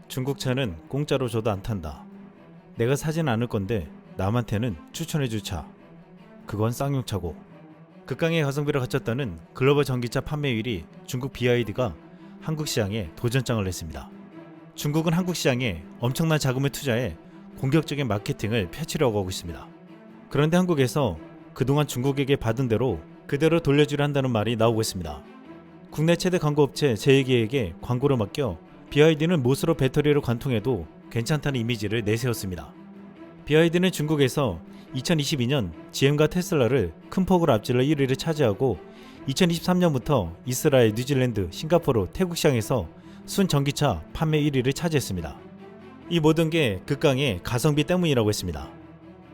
중국 차는 공짜로 줘도 안 탄다. 내가 사진 않을 건데 남한테는 추천해줄 차. 그건 쌍용차고. 극강의 가성비를 갖췄다는 글로벌 전기차 판매 1위 중국 BYD가 한국 시장에 도전장을 냈습니다. 중국은 한국 시장에 엄청난 자금을 투자해 공격적인 마케팅을 펼치려고 하고 있습니다. 그런데 한국에서 그동안 중국에게 받은 대로 그대로 돌려주려 한다는 말이 나오고 있습니다. 국내 최대 광고업체 제이기에게 광고를 맡겨 BYD는 못으로 배터리를 관통해도 괜찮다는 이미지를 내세웠습니다. BYD는 중국에서 2022년 GM과 테슬라를 큰 폭으로 앞질러 1위를 차지하고 2023년부터 이스라엘, 뉴질랜드, 싱가포르, 태국 시장에서 순전기차 판매 1위를 차지했습니다. 이 모든 게 극강의 가성비 때문이라고 했습니다.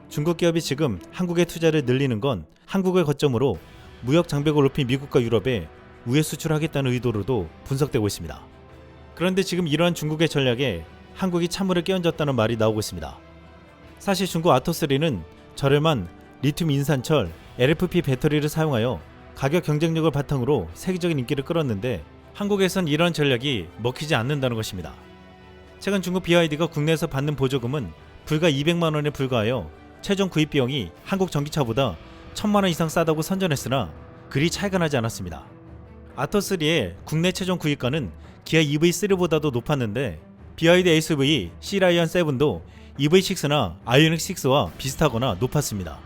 중국 기업이 지금 한국의 투자를 늘리는 건 한국을 거점으로 무역 장벽을 높인 미국과 유럽에 우회 수출하겠다는 의도로도 분석되고 있습니다. 그런데 지금 이러한 중국의 전략에 한국이 찬물을 끼얹었다는 말이 나오고 있습니다. 사실 중국 아토3는 저렴한 리튬 인산철 LFP 배터리를 사용하여 가격 경쟁력을 바탕으로 세계적인 인기를 끌었는데 한국에선 이런 전략이 먹히지 않는다는 것입니다. 최근 중국 BYD가 국내에서 받는 보조금은 불과 200만 원에 불과하여 최종 구입 비용이 한국 전기차보다 1000만 원 이상 싸다고 선전했으나 그리 차이가 나지 않았습니다. 아토3의 국내 최종 구입가는 기아 EV3보다도 높았는데 BYD SUV C-라이언7도 EV6나 아이오닉6와 비슷하거나 높았습니다.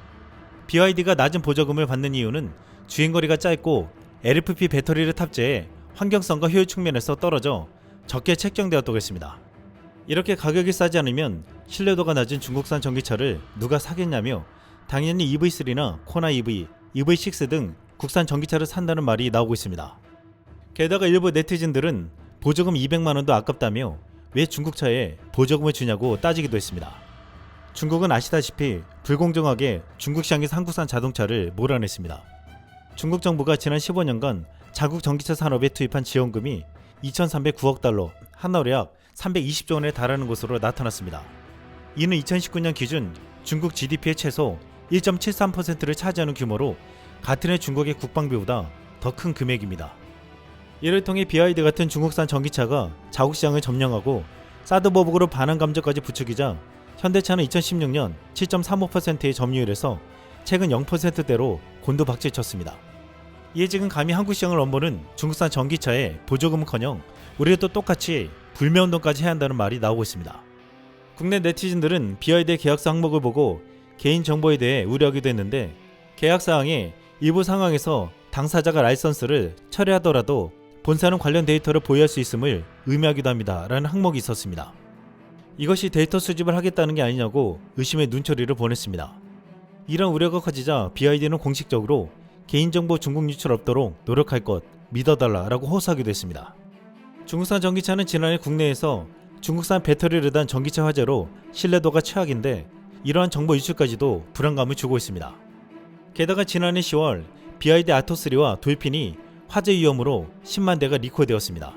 BYD가 낮은 보조금을 받는 이유는 주행거리가 짧고 LFP 배터리를 탑재해 환경성과 효율 측면에서 떨어져 적게 책정되었다고 했습니다. 이렇게 가격이 싸지 않으면 신뢰도가 낮은 중국산 전기차를 누가 사겠냐며 당연히 EV3나 코나 EV, EV6 등 국산 전기차를 산다는 말이 나오고 있습니다. 게다가 일부 네티즌들은 보조금 200만원도 아깝다며 왜 중국차에 보조금을 주냐고 따지기도 했습니다. 중국은 아시다시피 불공정하게 중국 시장에서 한국산 자동차를 몰아냈습니다. 중국 정부가 지난 15년간 자국 전기차 산업에 투입한 지원금이 2,309억 달러, 한화로 약 320조 원에 달하는 것으로 나타났습니다. 이는 2019년 기준 중국 GDP의 최소 1.73%를 차지하는 규모로 같은 해 중국의 국방비보다 더 큰 금액입니다. 이를 통해 BYD 같은 중국산 전기차가 자국 시장을 점령하고 사드 보복으로 반환 감정까지 부추기자 현대차는 2016년 7.35%의 점유율에서 최근 0%대로 곤두박질쳤습니다. 이에 지금 감히 한국 시장을 넘보는 중국산 전기차에 보조금은커녕 우리도 똑같이 불매운동까지 해야 한다는 말이 나오고 있습니다. 국내 네티즌들은 BYD의 계약서 항목을 보고 개인정보에 대해 우려하기도 했는데 계약사항에 일부 상황에서 당사자가 라이선스를 철회하더라도 본사는 관련 데이터를 보유할 수 있음을 의미하기도 합니다 라는 항목이 있었습니다. 이것이 데이터 수집을 하겠다는 게 아니냐고 의심의 눈초리를 보냈습니다. 이런 우려가 커지자 BYD는 공식적으로 개인정보 중국 유출 없도록 노력할 것 믿어달라 라고 호소하기도 했습니다. 중국산 전기차는 지난해 국내에서 중국산 배터리를 단 전기차 화재로 신뢰도가 최악인데 이러한 정보 유출까지도 불안감을 주고 있습니다. 게다가 지난해 10월 BYD 아토3와 돌핀이 화재 위험으로 10만 대가 리콜되었습니다.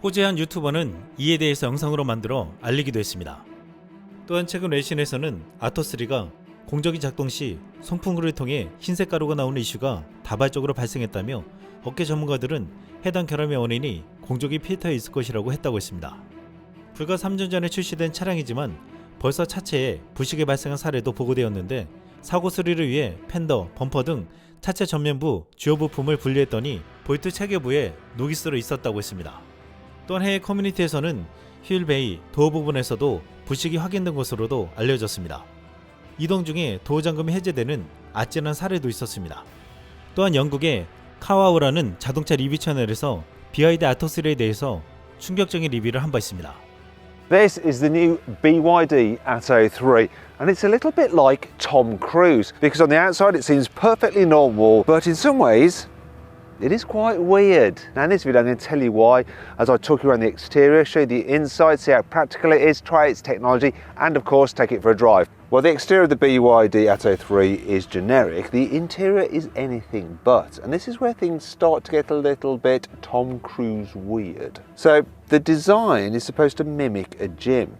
호주의 한 유튜버는 이에 대해서 영상으로 만들어 알리기도 했습니다. 또한 최근 외신에서는 아토3가 공정기 작동 시 송풍구를 통해 흰색 가루가 나오는 이슈가 다발적으로 발생했다며 업계 전문가들은 해당 결함의 원인이 공조기 필터에 있을 것이라고 했다고 했습니다. 불과 3년 전에 출시된 차량이지만 벌써 차체에 부식이 발생한 사례도 보고되었는데 사고 수리를 위해 팬더, 범퍼 등 차체 전면부 주요 부품을 분리했더니 볼트 체계부에 노기스로 있었다고 했습니다. 또한 해외 커뮤니티에서는 휠 베이, 도어 부분에서도 부식이 확인된 것으로도 알려졌습니다. 이동 중에 도어 잠금이 해제되는 아찔한 사례도 있었습니다. 또한 영국의 카와우라는 자동차 리뷰 채널에서 BYD 아토3에 대해서 충격적인 리뷰를 한 바 있습니다. This is the new BYD Atto 3 and it's a little bit like Tom Cruise because on the outside it seems perfectly normal but in some ways it is quite weird. Now in this video I'm going to tell you why as I talk you around the exterior, show you the inside, see how practical it is, try its technology and of course take it for a drive. Well, the exterior of the BYD Atto 3 is generic, the interior is anything but, and this is where things start to get a little bit Tom Cruise weird. So the design is supposed to mimic a gym.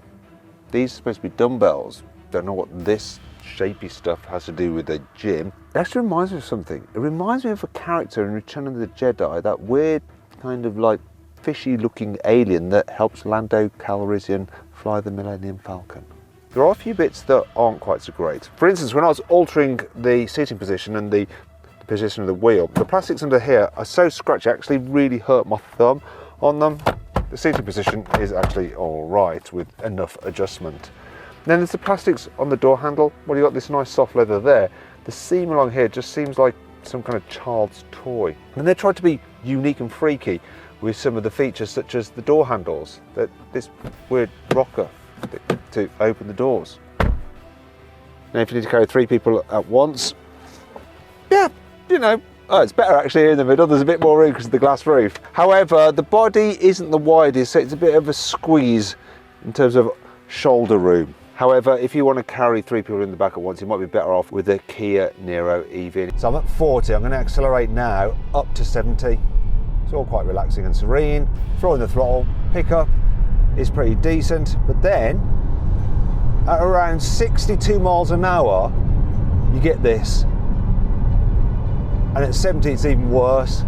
These are supposed to be dumbbells. Don't know what this shapy stuff has to do with a gym. It actually reminds me of something. It reminds me of a character in Return of the Jedi, that weird kind of like fishy looking alien that helps Lando Calrissian fly the Millennium Falcon. There are a few bits that aren't quite so great. For instance, when I was altering the seating position and the position of the wheel, the plastics under here are so scratchy, it actually really hurt my thumb on them. The seating position is actually all right with enough adjustment. Then there's the plastics on the door handle. Well, you've got this nice soft leather there. The seam along here just seems like some kind of child's toy. And they tried to be unique and freaky with some of the features, such as the door handles, this weird rocker to open the doors. Now, if you need to carry 3 people at once, yeah, you know, it's better actually in the middle. There's a bit more room because of the glass roof. However, the body isn't the widest, so it's a bit of a squeeze in terms of shoulder room. However, if you want to carry 3 people in the back at once, you might be better off with the Kia Niro EV. So I'm at 40, I'm going to accelerate now up to 70. It's all quite relaxing and serene. Throwing the throttle, pickup is pretty decent, but then at around 62 miles an hour, you get this. And at 70, it's even worse.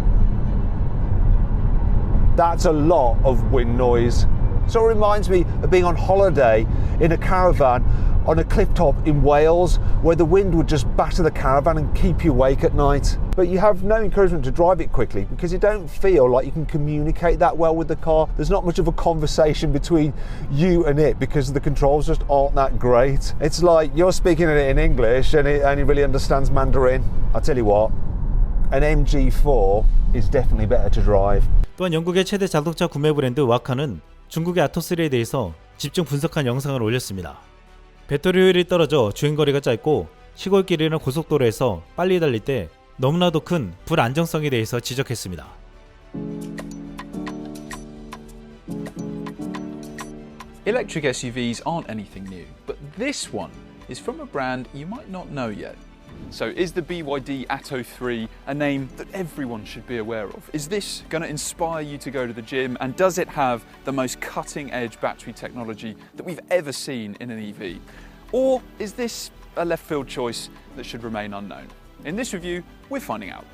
That's a lot of wind noise. So it reminds me of being on holiday in a caravan on a cliff top in Wales, where the wind would just batter the caravan and keep you awake at night. But you have no encouragement to drive it quickly because you don't feel like you can communicate that well with the car. There's not much of a conversation between you and it because the controls just aren't that great. It's like you're speaking it in English and it only really understands Mandarin. I'll tell you what, an MG4 is definitely better to drive. 또한 영국의 최대 자동차 구매 브랜드 와카는 중국의 아토3에 대해서 집중 분석한 영상을 올렸습니다. 배터리 효율이 떨어져 주행거리가 짧고 시골길이나 고속도로에서 빨리 달릴 때 너무나도 큰 불안정성에 대해서 지적했습니다. Electric SUVs aren't anything new, but this one is from a brand you might not know yet. So is the BYD Atto 3 a name that everyone should be aware of? Is this going to inspire you to go to the gym? And does it have the most cutting-edge battery technology that we've ever seen in an EV? Or is this a left-field choice that should remain unknown? In this review, we're finding out.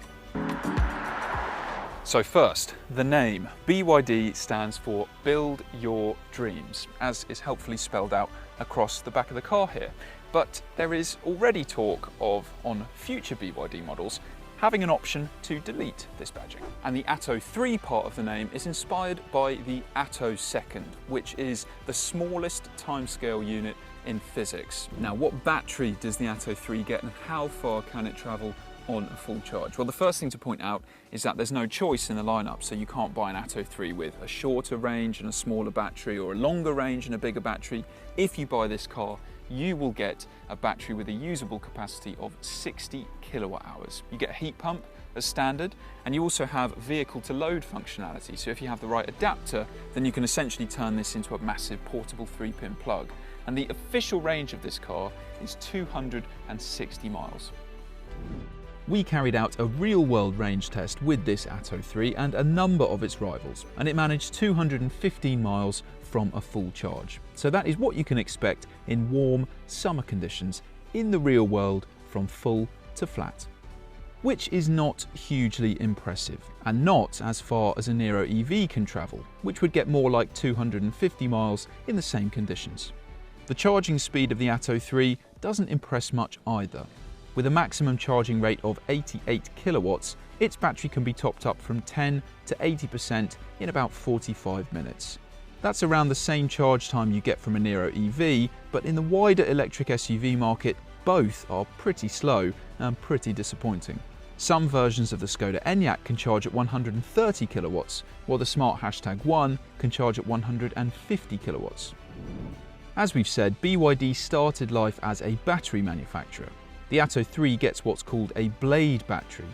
So first, the name. BYD stands for Build Your Dreams, as is helpfully spelled out across the back of the car here. But there is already talk of, on future BYD models, having an option to delete this badging. And the Atto 3 part of the name is inspired by the Atto Second, which is the smallest timescale unit in physics. Now, what battery does the Atto 3 get and how far can it travel on a full charge? Well, the first thing to point out is that there's no choice in the lineup, so you can't buy an Atto 3 with a shorter range and a smaller battery or a longer range and a bigger battery. If you buy this car, you will get a battery with a usable capacity of 60 kilowatt hours. You get a heat pump as standard, and you also have vehicle to load functionality. So if you have the right adapter, then you can essentially turn this into a massive portable 3-pin plug. And the official range of this car is 260 miles. We carried out a real-world range test with this Atto 3 and a number of its rivals, and it managed 215 miles from a full charge. So that is what you can expect in warm summer conditions in the real world from full to flat. Which is not hugely impressive, and not as far as a Niro EV can travel, which would get more like 250 miles in the same conditions. The charging speed of the Atto 3 doesn't impress much either. With a maximum charging rate of 88 kilowatts, its battery can be topped up from 10 to 80% in about 45 minutes. That's around the same charge time you get from a Niro EV, but in the wider electric SUV market, both are pretty slow and pretty disappointing. Some versions of the Skoda Enyaq can charge at 130 kilowatts, while the Smart #1 can charge at 150 kilowatts. As we've said, BYD started life as a battery manufacturer. The Atto 3 gets what's called a blade battery,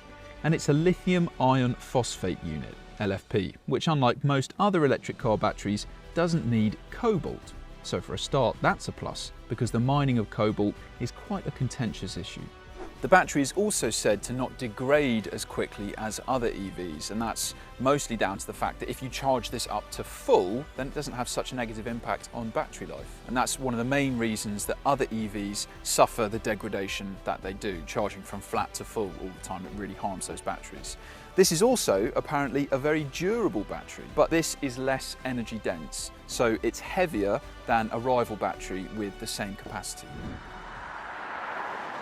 and it's a lithium iron phosphate unit, LFP, which unlike most other electric car batteries, doesn't need cobalt. So for a start, that's a plus, because the mining of cobalt is quite a contentious issue. The battery is also said to not degrade as quickly as other EVs, and that's mostly down to the fact that if you charge this up to full, then it doesn't have such a negative impact on battery life. And that's one of the main reasons that other EVs suffer the degradation that they do. Charging from flat to full all the time, it really harms those batteries. This is also apparently a very durable battery, but this is less energy dense, so it's heavier than a rival battery with the same capacity.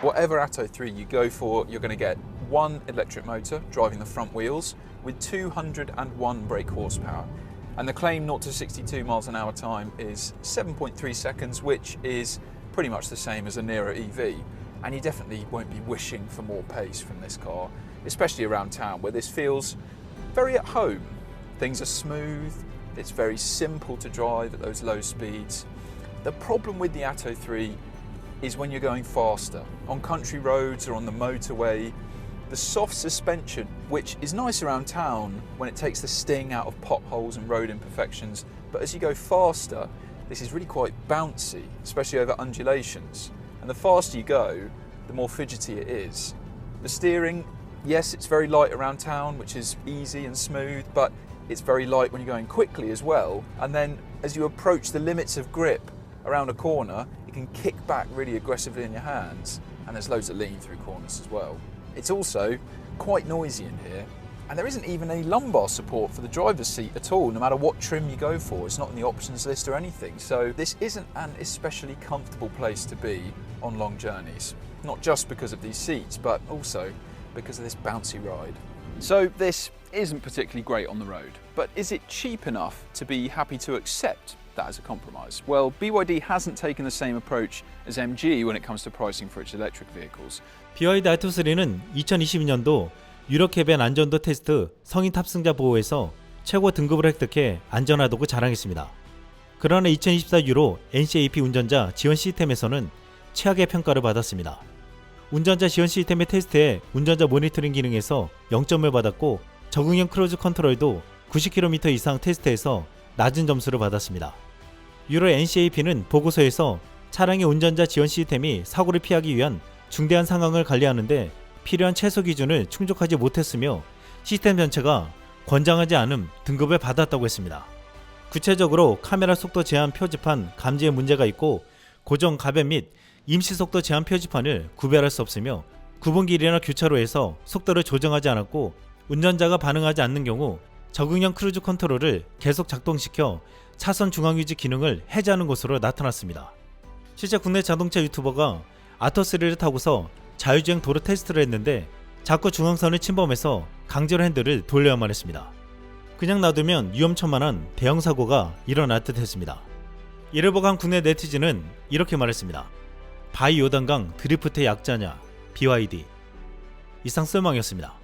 Whatever Atto 3 you go for, you're going to get one electric motor driving the front wheels with 201 brake horsepower. And the claim 0 to 62 miles an hour time is 7.3 seconds, which is pretty much the same as a Nero EV. And you definitely won't be wishing for more pace from this car, especially around town where this feels very at home. Things are smooth, it's very simple to drive at those low speeds. The problem with the Atto 3 is when you're going faster. On country roads or on the motorway, the soft suspension, which is nice around town when it takes the sting out of potholes and road imperfections, but as you go faster, this is really quite bouncy, especially over undulations. And the faster you go, the more fidgety it is. The steering, yes, it's very light around town, which is easy and smooth, but it's very light when you're going quickly as well. And then as you approach the limits of grip around a corner, it can kick back really aggressively in your hands, and there's loads of lean through corners as well. It's also quite noisy in here, and there isn't even any lumbar support for the driver's seat at all, no matter what trim you go for. It's not in the options list or anything, so this isn't an especially comfortable place to be on long journeys. Not just because of these seats, but also because of this bouncy ride. So this isn't particularly great on the road, but is it cheap enough to be happy to accept that as a compromise? Well, BYD hasn't taken the same approach as MG when it comes to pricing for its electric vehicles. BYD Atto 3는 2022년도 유로캐벤 안전도 테스트 성인 탑승자 보호에서 최고 등급을 획득해 안전하다고 자랑했습니다. 그러나 2024 유로 NCAP 운전자 지원 시스템에서는 최악의 평가를 받았습니다. 운전자 지원 시스템의 테스트에 운전자 모니터링 기능에서 0점을 받았고 적응형 크루즈 컨트롤도 90km 이상 테스트에서 낮은 점수를 받았습니다. 유로 NCAP는 보고서에서 차량의 운전자 지원 시스템이 사고를 피하기 위한 중대한 상황을 관리하는데 필요한 최소 기준을 충족하지 못했으며 시스템 전체가 권장하지 않음 등급을 받았다고 했습니다. 구체적으로 카메라 속도 제한 표지판 감지에 문제가 있고 고정 가변 및 임시 속도 제한 표지판을 구별할 수 없으며 구분길이나 교차로에서 속도를 조정하지 않았고 운전자가 반응하지 않는 경우 적응형 크루즈 컨트롤을 계속 작동시켜 차선 중앙 유지 기능을 해제하는 것으로 나타났습니다. 실제 국내 자동차 유튜버가 아토 3를 타고서 자율주행 도로 테스트를 했는데 자꾸 중앙선을 침범해서 강제로 핸들을 돌려야만 했습니다. 그냥 놔두면 위험천만한 대형 사고가 일어날 듯 했습니다. 이를 보고 한 국내 네티즌은 이렇게 말했습니다. 바이 요단강 드리프트의 약자냐 BYD. 이상 썰망이었습니다.